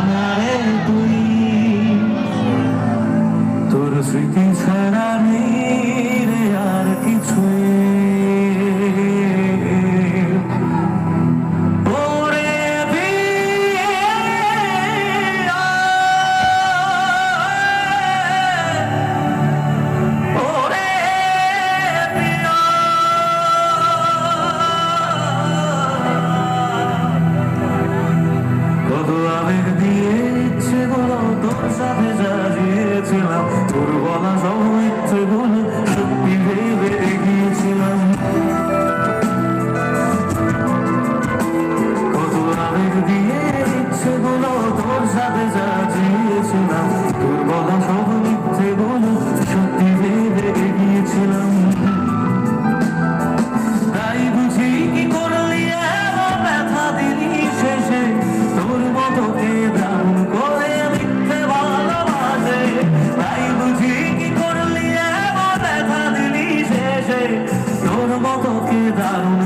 না রে তুই, তোর স্মৃতি ছাড়া নেই রে আর কিছুই। তোর সাথে সাজিয়েছিলাম, তোর বলা সব মিথ্যে গুলো সত্যি ভেবে গিয়েছিলাম। কত আবেগ দিয়ে ইচ্ছেগুলো তোর সাথে সাজিয়েছিলাম, তোর বলা সব মিথ্যে গুলো সত্যি ভেবে গিয়েছিলাম। তাই বুঝি কি করলি এমন ব্যথা দিলি শেষে, তোর মতো কে দাম করে দারুণ